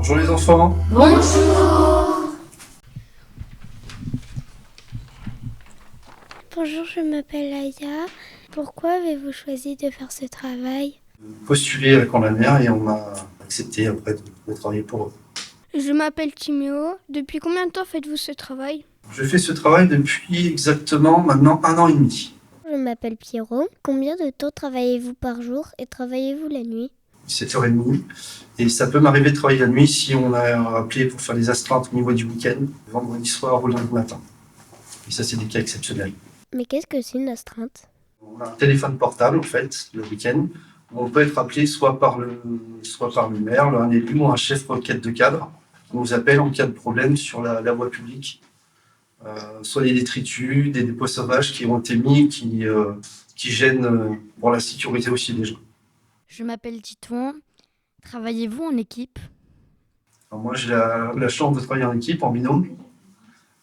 Bonjour les enfants. Bonjour, je m'appelle Aya. Pourquoi avez-vous choisi de faire ce travail? Postulé avec la mère et on m'a accepté après de travailler pour eux. Je m'appelle Timéo. Depuis combien de temps faites-vous ce travail? Je fais ce travail depuis exactement maintenant 1 an et demi. Je m'appelle Pierrot. Combien de temps travaillez-vous par jour et travaillez-vous la nuit? 7h30. Et ça peut m'arriver de travailler la nuit si on a appelé pour faire des astreintes au niveau du week-end, vendredi soir ou lundi matin. Et ça, c'est des cas exceptionnels. Mais qu'est-ce que c'est une astreinte? On a un téléphone portable, en fait, le week-end. On peut être appelé soit par le maire, un élu ou un chef requête de cadre qui nous appelle en cas de problème sur la voie publique. Soit des détritus, des dépôts sauvages qui ont été mis, qui gênent pour la sécurité aussi des gens. Je m'appelle Titouan. Travaillez-vous en équipe? Alors moi, j'ai la chance de travailler en équipe, en binôme,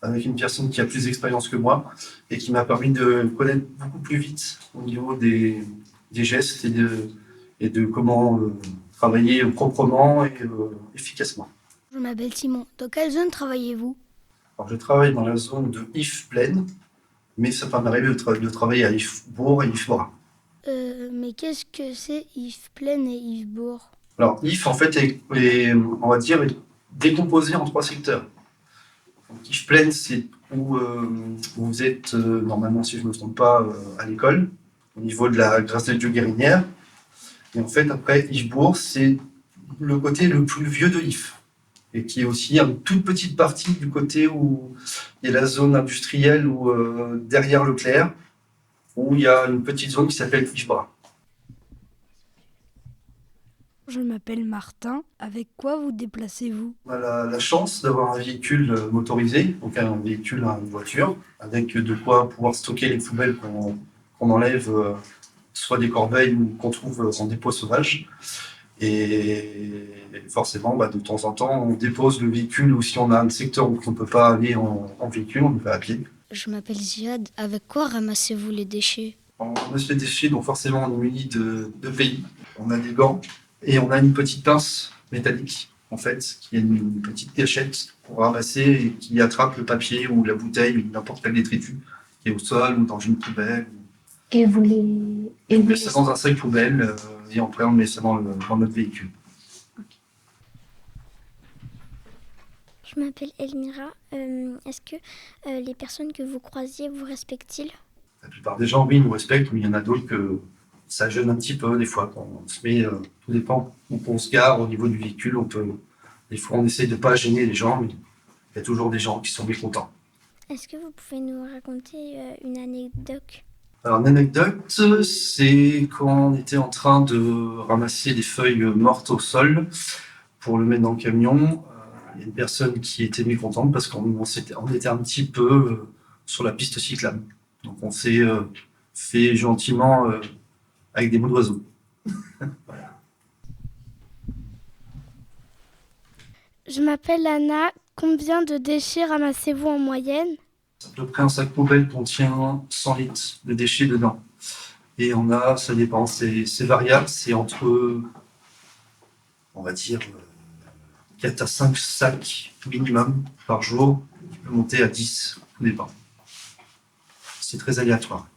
avec une personne qui a plus d'expérience que moi et qui m'a permis de connaître beaucoup plus vite au niveau des gestes et de comment travailler proprement et efficacement. Je m'appelle Simon. Dans quelle zone travaillez-vous? Alors, je travaille dans la zone de Yves-Plaine, mais ça peut m'arriver de travailler à Yves-Bourg et Yves-Morin. Mais qu'est-ce que c'est Yves-Plaine et Yves-Bourg? Alors, Yves, en fait, on va dire, est décomposé en 3 secteurs. Donc, Yves-Plaine, c'est où vous êtes, normalement, si je ne me trompe pas, à l'école, au niveau de la Grâce de Dieu Guérinière. Et en fait, après, Yves-Bourg, c'est le côté le plus vieux de Yves. Et qui est aussi une toute petite partie du côté où il y a la zone industrielle ou derrière Leclerc, où il y a une petite zone qui s'appelle Yves-Bras. Je m'appelle Martin. Avec quoi vous déplacez-vous? On a la chance d'avoir un véhicule motorisé, donc un véhicule, une voiture, avec de quoi pouvoir stocker les poubelles qu'on enlève, soit des corbeilles ou qu'on trouve en dépôt sauvage. Et forcément, de temps en temps, on dépose le véhicule ou si on a un secteur où on ne peut pas aller en véhicule, on y va à pied. Je m'appelle Ziad. Avec quoi ramassez-vous les déchets? On ramasse les déchets, donc forcément on est muni de pays. On a des gants et on a une petite pince métallique, en fait, qui est une petite gâchette pour ramasser et qui attrape le papier ou la bouteille ou n'importe quel détritus qui est au sol ou dans une poubelle. Et vous les... On met ça dans un sac poubelle et après on met ça dans notre véhicule. Je m'appelle Elmira. Est-ce que les personnes que vous croisiez vous respectent-ils? La plupart des gens, oui, nous respectent, mais il y en a d'autres que ça gêne un petit peu des fois. Quand on se met, tout dépend où on se gare au niveau du véhicule. Des fois, on essaye de ne pas gêner les gens, mais il y a toujours des gens qui sont mécontents. Est-ce que vous pouvez nous raconter une anecdote? Alors, une anecdote, c'est quand on était en train de ramasser des feuilles mortes au sol pour le mettre dans le camion. Il y a une personne qui était mécontente parce qu'on était un petit peu sur la piste cyclable. Donc, on s'est fait gentiment avec des mots d'oiseau. Voilà. Je m'appelle Anna. Combien de déchets ramassez-vous en moyenne? À peu près un sac poubelle contient 100 litres de déchets dedans. Et ça dépend, c'est variable, c'est entre, on va dire, 4 à 5 sacs minimum par jour, qui peut monter à 10, tout dépend. C'est très aléatoire.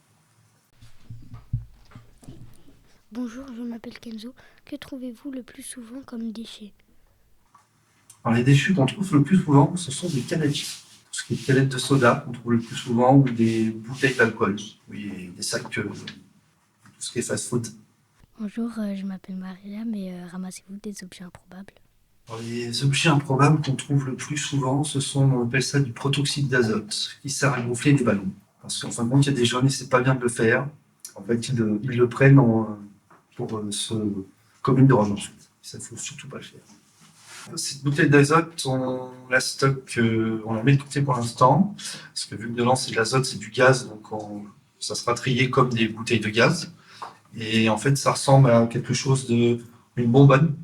Bonjour, je m'appelle Kenzo. Que trouvez-vous le plus souvent comme déchets? Alors, les déchets qu'on trouve le plus souvent, ce sont des canettes. Tout ce qui est canettes de soda qu'on trouve le plus souvent, ou des bouteilles d'alcool, oui, des sacs, tout ce qui est fast-food. Bonjour, je m'appelle Mariam et ramassez-vous des objets improbables? Alors, les objets improbables qu'on trouve le plus souvent, on appelle ça du protoxyde d'azote, qui sert à gonfler des ballons. Parce qu'en fin de compte, il y a des jeunes et c'est pas bien de le faire. En fait, ils le prennent pour se comme une drogue, en fait. Ça, il ne faut surtout pas le faire. Cette bouteille d'azote, on la stocke, on la met de côté pour l'instant, parce que vu que dedans c'est de l'azote, c'est du gaz, donc ça sera trié comme des bouteilles de gaz. Et en fait, ça ressemble à quelque chose une bonbonne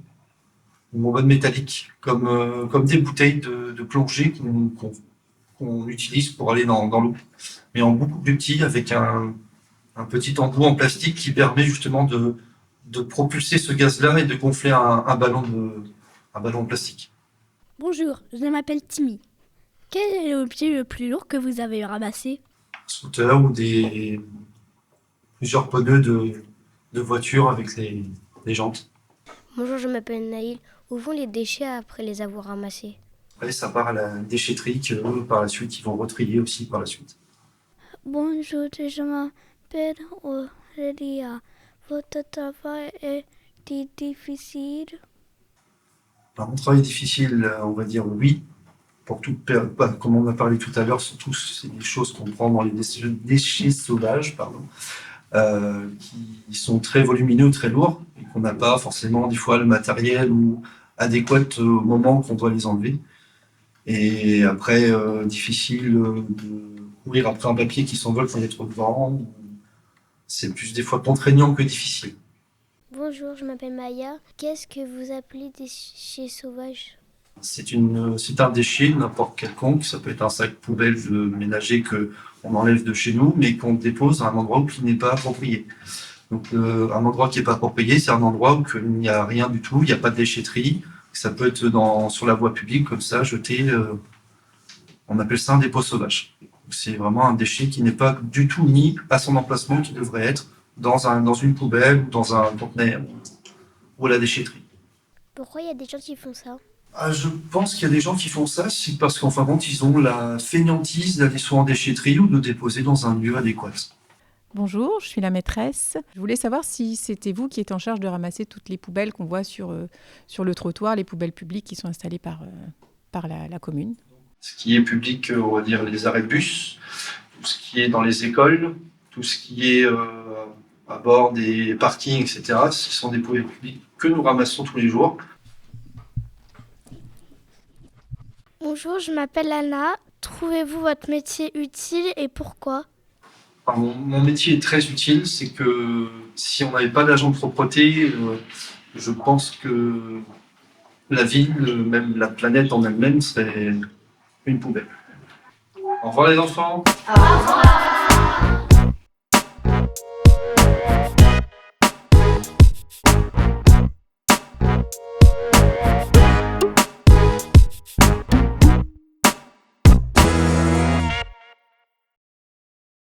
métallique, comme des bouteilles de plongée qu'on utilise pour aller dans l'eau, mais en beaucoup plus petit, avec un petit embout en plastique qui permet justement de propulser ce gaz-là et de gonfler un ballon en plastique. Bonjour, je m'appelle Timmy. Quel est l'objet le plus lourd que vous avez ramassé? Scooter ou plusieurs pneus de voiture avec les jantes. Bonjour, je m'appelle Naïl. Où vont les déchets après les avoir ramassés? Après, ça part à la déchetterie que eux, par la suite, ils vont retrier aussi par la suite. Bonjour, je m'appelle Aurélia. Votre travail est difficile? Alors, mon travail est difficile, on va dire oui. Pour comme on a parlé tout à l'heure, surtout c'est des choses qu'on prend dans les déchets sauvages, qui sont très volumineux, très lourds, et qu'on n'a pas forcément des fois le matériel ou adéquat au moment qu'on doit les enlever. Et après, difficile de courir après un papier qui s'envole quand il y a trop de vent. C'est plus des fois contraignant que difficile. Bonjour, je m'appelle Maya. Qu'est-ce que vous appelez déchets sauvages? C'est un déchet, n'importe quelconque. Ça peut être un sac poubelle ménager qu'on enlève de chez nous, mais qu'on dépose à un endroit qui n'est pas approprié. Donc, un endroit qui n'est pas approprié, c'est un endroit où il n'y a rien du tout, il n'y a pas de déchetterie. Ça peut être sur la voie publique, comme ça, jeté. On appelle ça un dépôt sauvage. C'est vraiment un déchet qui n'est pas du tout mis à son emplacement, qui devrait être dans une poubelle ou dans un conteneur ou à la déchetterie. Pourquoi il y a des gens qui font ça? Je pense qu'il y a des gens qui font ça, c'est parce qu'en fin de compte, ils ont la fainéantise d'aller soit en déchetterie ou de déposer dans un lieu adéquat. Bonjour, je suis la maîtresse. Je voulais savoir si c'était vous qui êtes en charge de ramasser toutes les poubelles qu'on voit sur le trottoir, les poubelles publiques qui sont installées par la commune. Ce qui est public, on va dire les arrêts de bus, tout ce qui est dans les écoles, tout ce qui est à bord des parkings, etc. Ce sont des poubelles publiques que nous ramassons tous les jours. Bonjour, je m'appelle Anna. Trouvez-vous votre métier utile et pourquoi? Enfin, mon métier est très utile, c'est que si on n'avait pas d'agent de propreté, je pense que la ville, même la planète en elle-même, serait une poubelle. Au revoir les enfants. Au revoir.